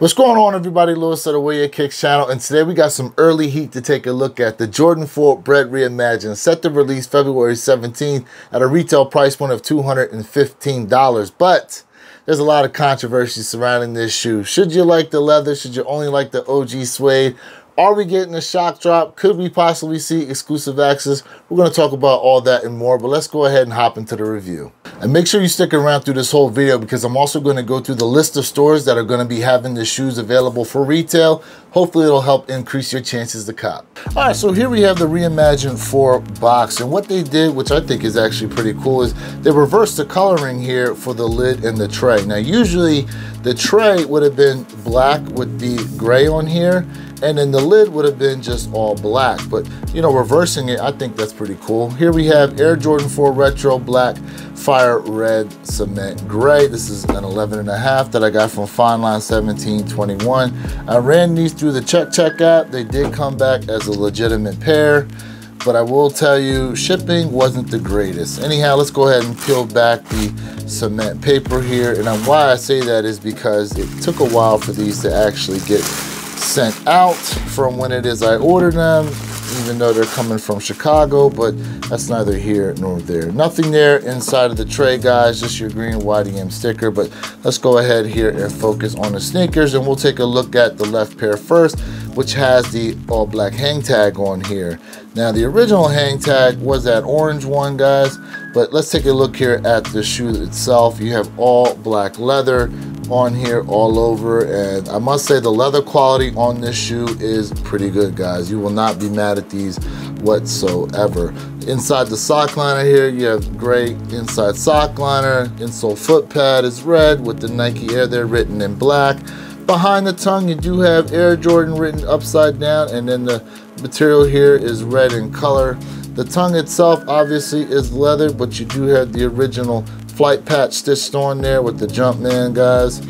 What's going on, everybody? Lewis of the Way Your Kicks channel, and today we got some early heat to take a look at. The Jordan 4 Bred Reimagine, set to release February 17th at a retail price point of $215. But there's a lot of controversy surrounding this shoe. Should you like the leather? Should you only like the OG suede? Are we getting a shock drop? Could we possibly see exclusive access? We're going to talk about all that and more, but let's go ahead and hop into the review. And make sure you stick around through this whole video because I'm also going to go through the list of stores that are going to be having the shoes available for retail. Hopefully it'll help increase your chances to cop. All right, so here we have the Reimagined 4 box, and what they did, which I think is actually pretty cool, is they reversed the coloring here for the lid and the tray. Now usually the tray would have been black with the gray on here, and then the lid would have been just all black, but you know, reversing it, I think that's pretty cool. Here we have Air Jordan 4 Retro Black Fire Red Cement Gray. This is an 11.5 that I got from Fine Line 1721. I ran these through the check app. They did come back as a legitimate pair, but I will tell you, shipping wasn't the greatest. Anyhow, let's go ahead and peel back the cement paper here, and why I say that is because it took a while for these to actually get sent out from when it is I ordered them, even though they're coming from Chicago, but that's neither here nor there. Nothing there inside of the tray, guys, just your green YDM sticker. But let's go ahead here and focus on the sneakers, and we'll take a look at the left pair first, which has the all black hang tag on here. Now the original hang tag was that orange one, guys, but let's take a look here at the shoe itself. You have all black leather on here all over, and I must say the leather quality on this shoe is pretty good, guys. You will not be mad at these whatsoever. Inside the sock liner here, you have gray inside sock liner. Insole foot pad is red with the Nike Air there written in black. Behind the tongue, you do have Air Jordan written upside down, and then the material here is red in color. The tongue itself obviously is leather, but you do have the original flight patch stitched on there with the Jumpman, guys.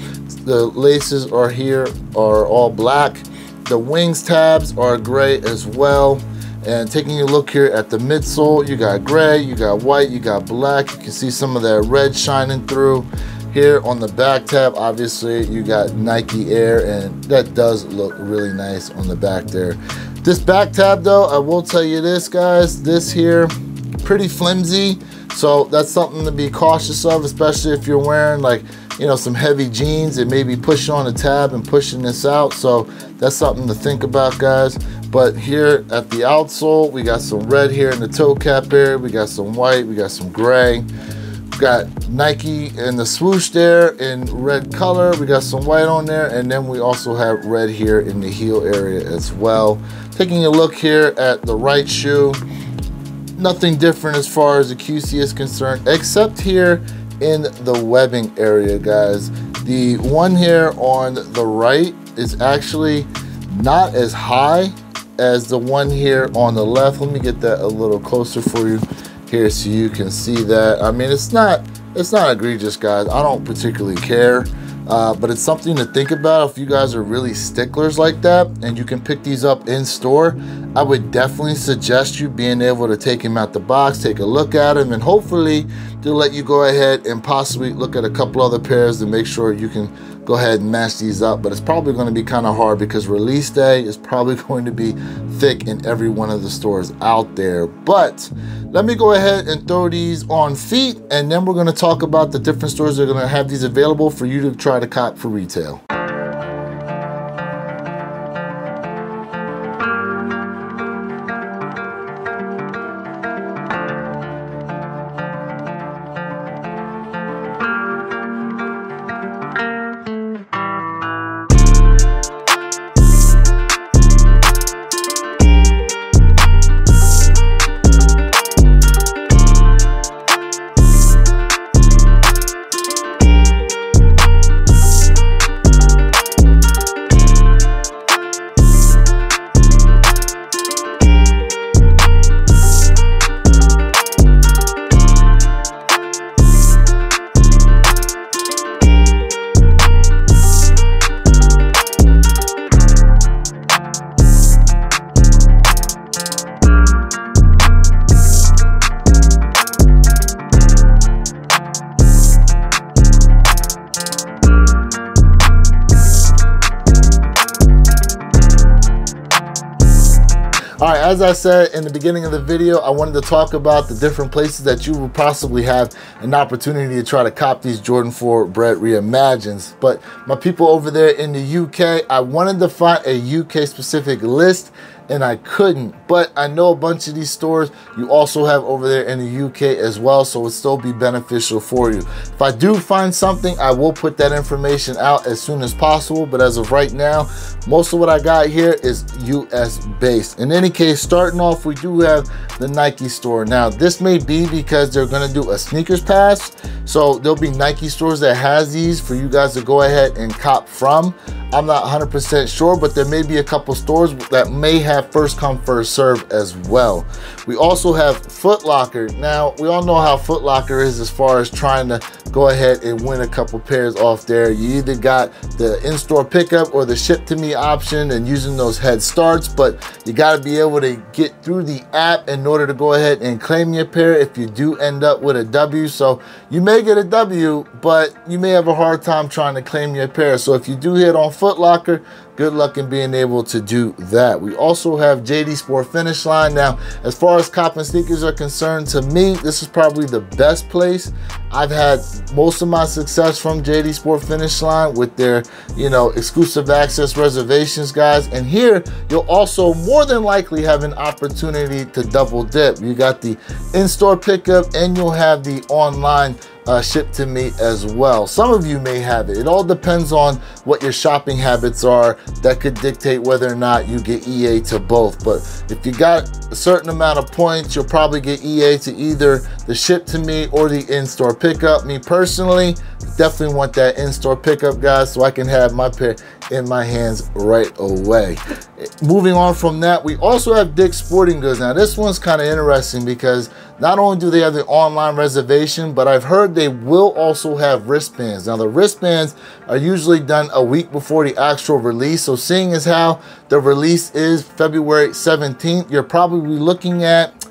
The laces are here are all black. The wings tabs are gray as well. And taking a look here at the midsole, you got gray, you got white, you got black. You can see some of that red shining through. Here on the back tab, obviously you got Nike Air, and that does look really nice on the back there. This back tab though, I will tell you this, guys, this here, pretty flimsy. So that's something to be cautious of, especially if you're wearing, like, you know, some heavy jeans. It may be pushing on the tab and pushing this out. So that's something to think about, guys. But here at the outsole, we got some red here in the toe cap area. We got some white, we got some gray. We got Nike in the swoosh there in red color. We got some white on there. And then we also have red here in the heel area as well. Taking a look here at the right shoe, nothing different as far as the QC is concerned, except here in the webbing area, guys. The one here on the right is actually not as high as the one here on the left. Let me get that a little closer for you here so you can see that. I mean, it's not egregious, guys. I don't particularly care. But it's something to think about if you guys are really sticklers like that, and you can pick these up in store. I would definitely suggest you being able to take them out the box, take a look at them, and hopefully they'll let you go ahead and possibly look at a couple other pairs to make sure you can go ahead and match these up. But it's probably going to be kind of hard because release day is probably going to be thick in every one of the stores out there. But let me go ahead and throw these on feet, and then we're going to talk about the different stores that are going to have these available for you to try to cop for retail. All right, as I said in the beginning of the video, I wanted to talk about the different places that you will possibly have an opportunity to try to cop these Jordan 4 Bred Reimagines. But my people over there in the UK, I wanted to find a UK specific list and I couldn't, but I know a bunch of these stores you also have over there in the UK as well, so it'll still be beneficial for you. If I do find something, I will put that information out as soon as possible, but as of right now, most of what I got here is US based. In any case, starting off, we do have the Nike store. Now, this may be because they're gonna do a sneakers pass, so there'll be Nike stores that has these for you guys to go ahead and cop from. I'm not 100% sure, but there may be a couple stores that may have first come, first serve as well. We also have Foot Locker. Now, we all know how Foot Locker is as far as trying to go ahead and win a couple pairs off there. You either got the in-store pickup or the ship to me option and using those head starts, but you gotta be able to get through the app in order to go ahead and claim your pair if you do end up with a W. So you may get a W, but you may have a hard time trying to claim your pair. So if you do hit on Foot Locker, good luck in being able to do that. We also have JD Sport Finish Line. Now, as far as copping sneakers are concerned, to me, this is probably the best place. I've had most of my success from JD Sport Finish Line with their, exclusive access reservations, guys. And here, you'll also more than likely have an opportunity to double dip. You got the in-store pickup and you'll have the online shipped to me as well. Some of you may have it. It all depends on what your shopping habits are. That could dictate whether or not you get EA to both. But if you got a certain amount of points, you'll probably get EA to either the ship to me or the in-store pickup. Me personally, definitely want that in-store pickup, guys, so I can have my pair in my hands right away. Moving on from that, we also have Dick's Sporting Goods. Now, this one's kind of interesting because not only do they have the online reservation, but I've heard they will also have wristbands. Now, the wristbands are usually done a week before the actual release. So seeing as how the release is February 17th, you're probably looking at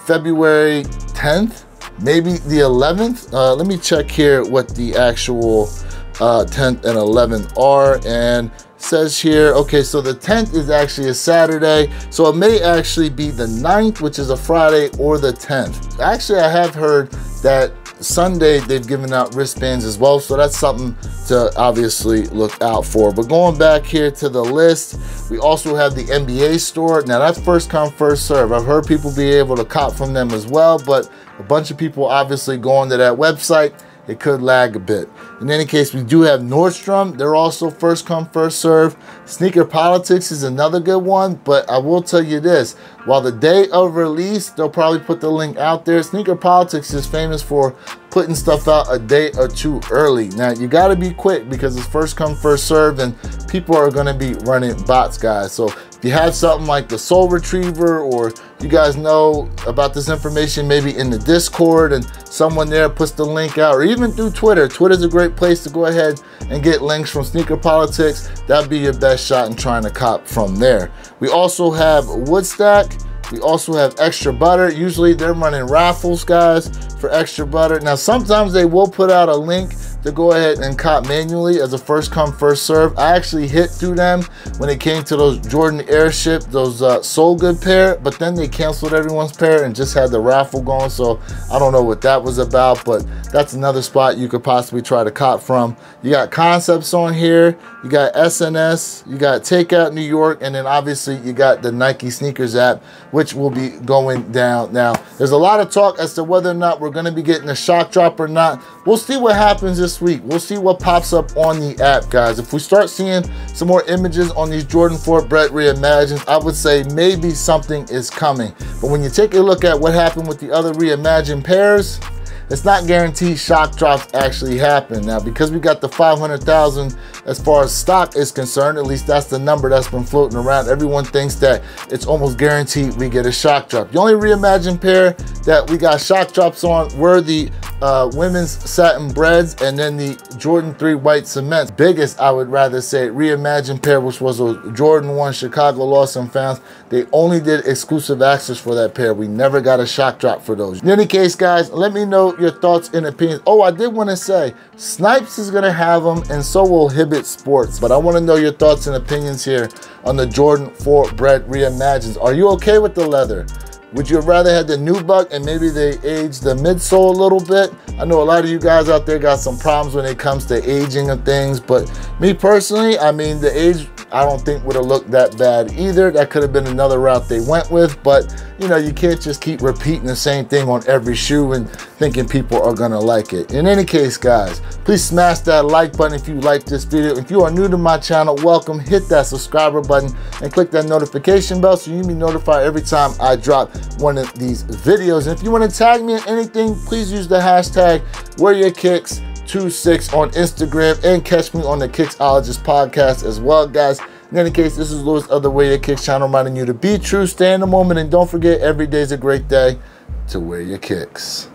February 10th, maybe the 11th. Let me check here what the actual 10th and 11th are, and says here, okay, so the 10th is actually a Saturday, so it may actually be the 9th, which is a Friday, or the 10th. Actually, I have heard that Sunday they've given out wristbands as well, so that's something to obviously look out for. But going back here to the list, we also have the NBA store. Now, that's first come, first serve. I've heard people be able to cop from them as well, but a bunch of people obviously going to that website. It could lag a bit. In any case, we do have Nordstrom. They're also first come, first serve. Sneaker Politics is another good one, but I will tell you this. While the day of release, they'll probably put the link out there. Sneaker Politics is famous for putting stuff out a day or two early. Now, you gotta be quick because it's first come, first serve, and people are gonna be running bots, guys. So if you have something like the Soul Retriever, or you guys know about this information maybe in the Discord and someone there puts the link out, or even through Twitter. Twitter's a great place to go ahead and get links from Sneaker Politics. That'd be your best shot in trying to cop from there. We also have Woodstack. We also have Extra Butter. Usually they're running raffles, guys, for Extra Butter. Now, sometimes they will put out a link to go ahead and cop manually as a first come, first serve. I actually hit through them when it came to those Jordan Airship, those Soul Good pair, but then they canceled everyone's pair and just had the raffle going. So I don't know what that was about, but that's another spot you could possibly try to cop from. You got Concepts on here, you got SNS, you got Takeout New York, and then obviously you got the Nike Sneakers app, which will be going down. Now, there's a lot of talk as to whether or not we're going to be getting a shock drop or not. We'll see what happens this week. We'll see what pops up on the app, guys. If we start seeing some more images on these Jordan 4 Bred Reimagined, I would say maybe something is coming. But when you take a look at what happened with the other Reimagined pairs, it's not guaranteed shock drops actually happen. Now, because we got the 500,000 as far as stock is concerned, at least that's the number that's been floating around, everyone thinks that it's almost guaranteed we get a shock drop. The only Reimagined pair that we got shock drops on were the women's satin breads, and then the Jordan 3 white cements. Biggest, I would rather say, reimagined pair, which was a Jordan 1 Chicago Lost and Found. They only did exclusive access for that pair. We never got a shock drop for those. In any case, guys, let me know your thoughts and opinions. Oh, I did want to say, Snipes is going to have them, and so will Hibbett Sports. But I want to know your thoughts and opinions here on the Jordan 4 Bred Reimagined. Are you okay with the leather? Would you rather have the nubuck and maybe they age the midsole a little bit? I know a lot of you guys out there got some problems when it comes to aging of things, but me personally, I mean, the age, I don't think would have looked that bad either. That could have been another route they went with, but you know, you can't just keep repeating the same thing on every shoe and thinking people are gonna like it. In any case, guys, please smash that like button if you like this video. If you are new to my channel, welcome. Hit that subscriber button and click that notification bell so you can be notified every time I drop one of these videos. And if you want to tag me in anything, please use the hashtag WearYourKicks26 on Instagram, and catch me on the Kicksologist podcast as well, guys. In any case, this is Louis of the Wear Your Kicks channel, reminding you to be true, stay in the moment, and don't forget, every day is a great day to wear your kicks.